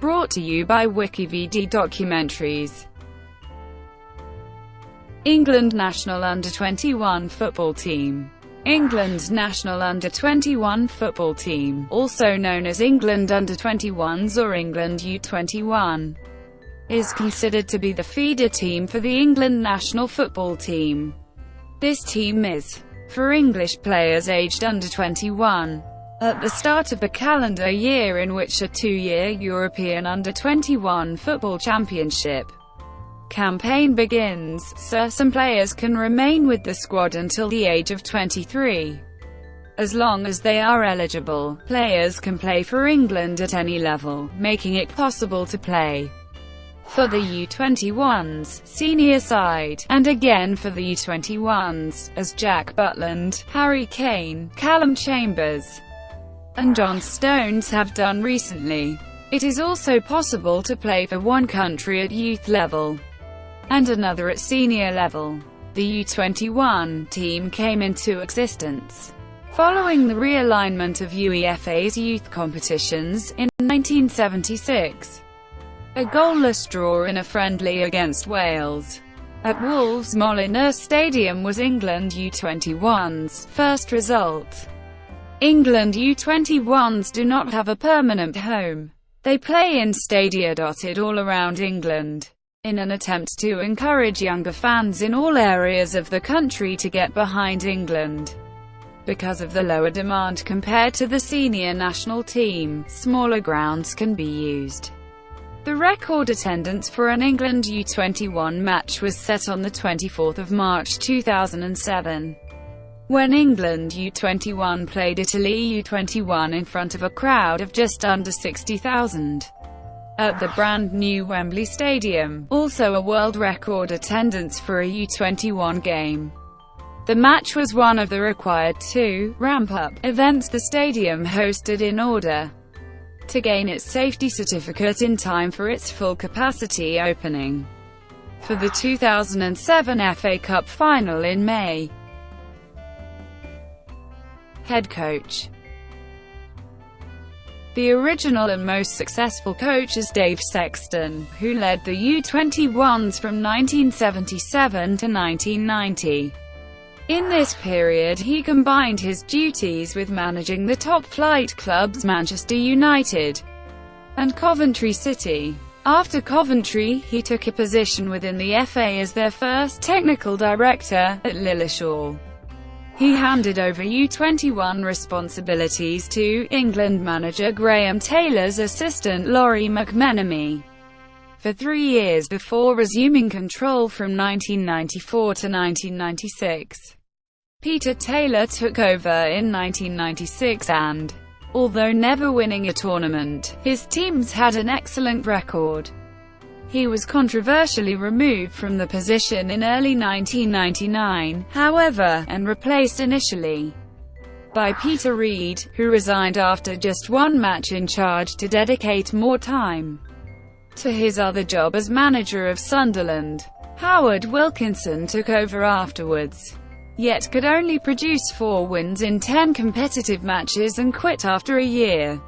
Brought to you by WikiVidi Documentaries. England national under-21 football team. England's national under-21 football team, also known as England Under-21s or England U21, is considered to be the feeder team for the England national football team. This team is for English players aged under 21. At the start of the calendar year in which a two-year European Under-21 football championship campaign begins, some players can remain with the squad until the age of 23. As long as they are eligible, players can play for England at any level, making it possible to play for the U21s, senior side, and again for the U21s, as Jack Butland, Harry Kane, Calum and John Stones have done recently. It is also possible to play for one country at youth level and another at senior level. The U21 team came into existence following the realignment of UEFA's youth competitions in 1976. A goalless draw in a friendly against Wales at Wolves Molineux Stadium was England U21's first result. England U21s do not have a permanent home. They play in stadia dotted all around England, in an attempt to encourage younger fans in all areas of the country to get behind England. Because of the lower demand compared to the senior national team, smaller grounds can be used. The record attendance for an England U21 match was set on the 24th of March 2007. When England U21 played Italy U21 in front of a crowd of just under 60,000 at the brand new Wembley Stadium, also a world record attendance for a U21 game. The match was one of the required two ramp-up events the stadium hosted in order to gain its safety certificate in time for its full capacity opening for the 2007 FA Cup final in May. Head coach. The original and most successful coach is Dave Sexton, who led the U21s from 1977 to 1990. In this period he combined his duties with managing the top-flight clubs Manchester United and Coventry City. After Coventry, he took a position within the FA as their first technical director, at Lilleshall. He handed over U21 responsibilities to England manager Graham Taylor's assistant Laurie McMenemy for 3 years before resuming control from 1994 to 1996. Peter Taylor took over in 1996 and, although never winning a tournament, his teams had an excellent record. He was controversially removed from the position in early 1999, however, and replaced initially by Peter Reid, who resigned after just one match in charge to dedicate more time to his other job as manager of Sunderland. Howard Wilkinson took over afterwards, yet could only produce 4 wins in 10 competitive matches and quit after a year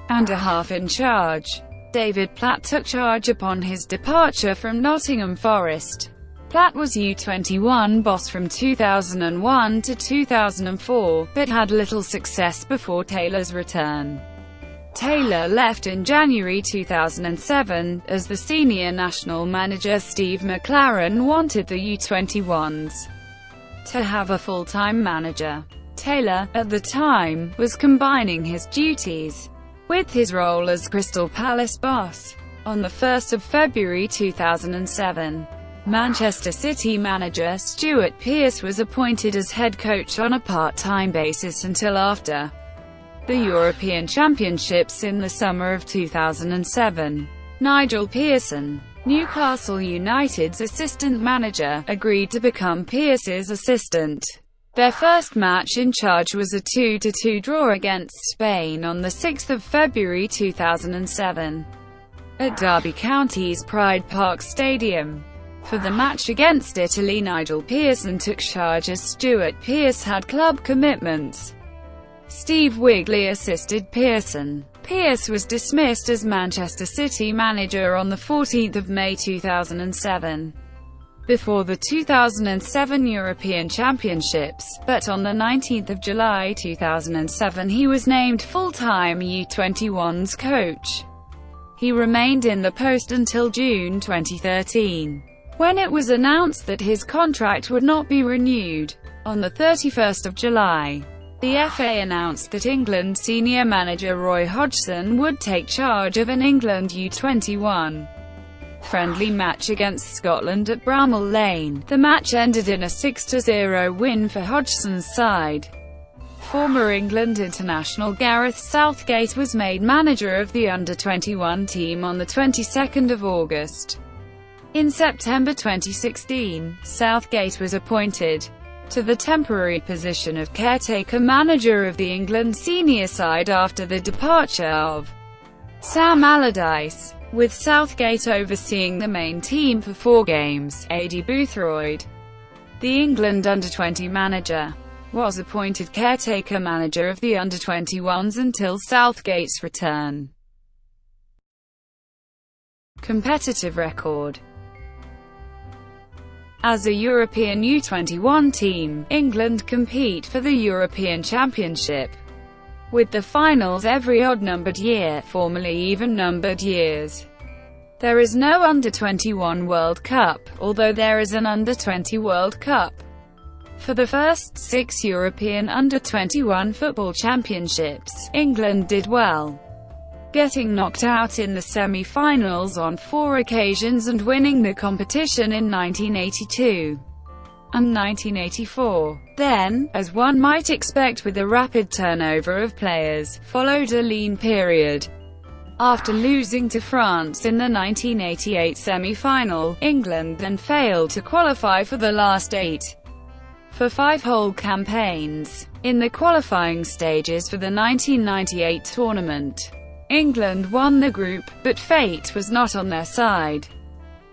and a half in charge. David Platt took charge upon his departure from Nottingham Forest. Platt was U21 boss from 2001 to 2004, but had little success before Taylor's return. Taylor left in January 2007, as the senior national manager Steve McLaren wanted the U21s to have a full-time manager. Taylor, at the time, was combining his duties with his role as Crystal Palace boss. On the 1st of February 2007, Manchester City manager Stuart Pearce was appointed as head coach on a part-time basis until after the European Championships in the summer of 2007. Nigel Pearson, Newcastle United's assistant manager, agreed to become Pearce's assistant. Their first match in charge was a 2-2 draw against Spain on the 6th of February 2007 at Derby County's Pride Park Stadium. For the match against Italy, Nigel Pearson took charge as Stuart Pearce had club commitments. Steve Wigley assisted Pearson. Pearce was dismissed as Manchester City manager on 14 May 2007. Before the 2007 European Championships, but on 19 July 2007 he was named full-time U21s coach. He remained in the post until June 2013, when it was announced that his contract would not be renewed. On 31 July, the FA announced that England senior manager Roy Hodgson would take charge of an England U21 friendly match against Scotland at Bramall Lane. The match ended in a 6-0 win for Hodgson's side. Former England international Gareth Southgate was made manager of the under-21 team on the 22nd of August. In September 2016, Southgate was appointed to the temporary position of caretaker manager of the England senior side after the departure of Sam Allardyce, with Southgate overseeing the main team for 4 games. Aidy Boothroyd, the England Under-20 manager, was appointed caretaker manager of the Under-21s until Southgate's return. Competitive record. As a European U21 team, England compete for the European Championship, with the finals every odd-numbered year, formerly even-numbered years. There is no Under-21 World Cup, although there is an Under-20 World Cup. For the first 6 European Under-21 football championships, England did well, getting knocked out in the semi-finals on 4 occasions and winning the competition in 1982 and 1984. Then, as one might expect with a rapid turnover of players, followed a lean period. After losing to France in the 1988 semi-final, England then failed to qualify for the last 8 for 5 whole campaigns. In the qualifying stages for the 1998 tournament, England won the group, but fate was not on their side.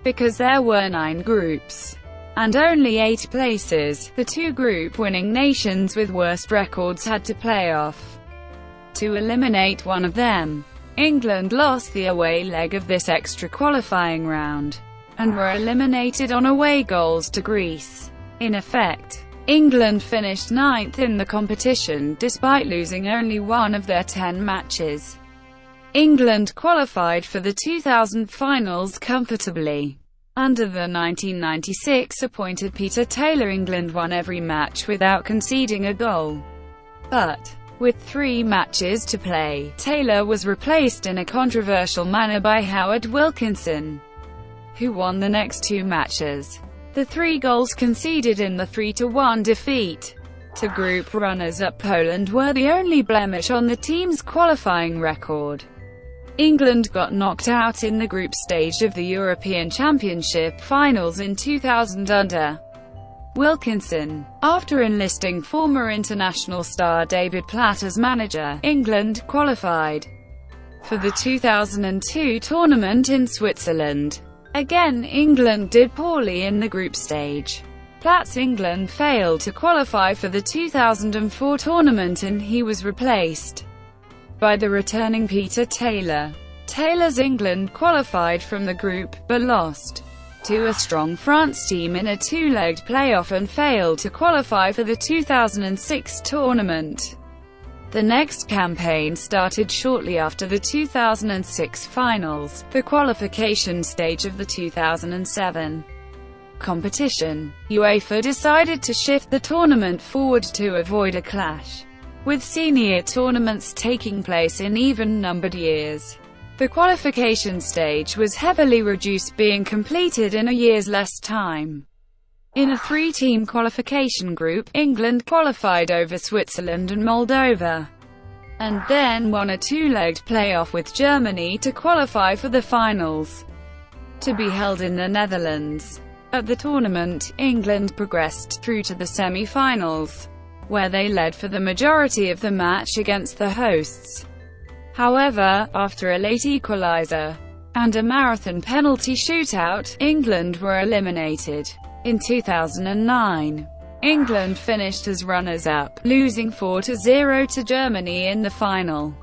Because there were 9 groups and only 8 places, the 2 group-winning nations with worst records had to play off to eliminate one of them. England lost the away leg of this extra qualifying round, and were eliminated on away goals to Greece. In effect, England finished 9th in the competition, despite losing only one of their 10 matches. England qualified for the 2000 finals comfortably. Under the 1996 appointed Peter Taylor, England won every match without conceding a goal. But, with 3 matches to play, Taylor was replaced in a controversial manner by Howard Wilkinson, who won the next 2 matches. The 3 goals conceded in the 3-1 defeat to group runners-up Poland were the only blemish on the team's qualifying record. England got knocked out in the group stage of the European Championship finals in 2000 under Wilkinson. After enlisting former international star David Platt as manager, England qualified for the 2002 tournament in Switzerland. Again, England did poorly in the group stage. Platt's England failed to qualify for the 2004 tournament and he was replaced by the returning Peter Taylor. Taylor's England qualified from the group, but lost to a strong France team in a 2-legged playoff and failed to qualify for the 2006 tournament. The next campaign started shortly after the 2006 finals, the qualification stage of the 2007 competition. UEFA decided to shift the tournament forward to avoid a clash with senior tournaments taking place in even-numbered years. The qualification stage was heavily reduced, being completed in a year's less time. In a 3-team qualification group, England qualified over Switzerland and Moldova, and then won a 2-legged playoff with Germany to qualify for the finals, to be held in the Netherlands. At the tournament, England progressed through to the semi-finals, where they led for the majority of the match against the hosts. However, after a late equaliser and a marathon penalty shootout, England were eliminated. In 2009, England finished as runners-up, losing 4-0 to Germany in the final.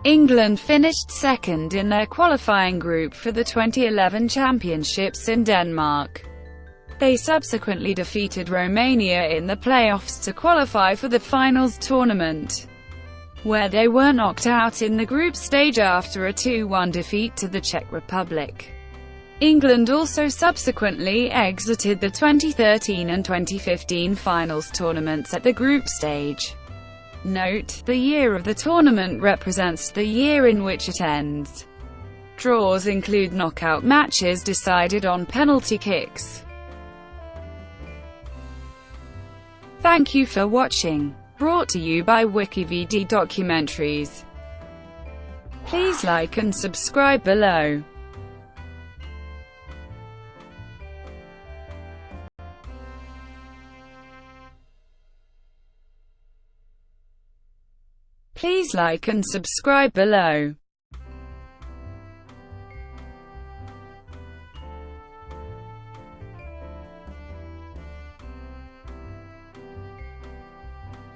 England finished second in their qualifying group for the 2011 Championships in Denmark. They subsequently defeated Romania in the playoffs to qualify for the finals tournament, where they were knocked out in the group stage after a 2-1 defeat to the Czech Republic. England also subsequently exited the 2013 and 2015 finals tournaments at the group stage. Note: the year of the tournament represents the year in which it ends. Draws include knockout matches decided on penalty kicks. Thank you for watching. Brought to you by WikiVidi Documentaries. Please like and subscribe below. Please like and subscribe below.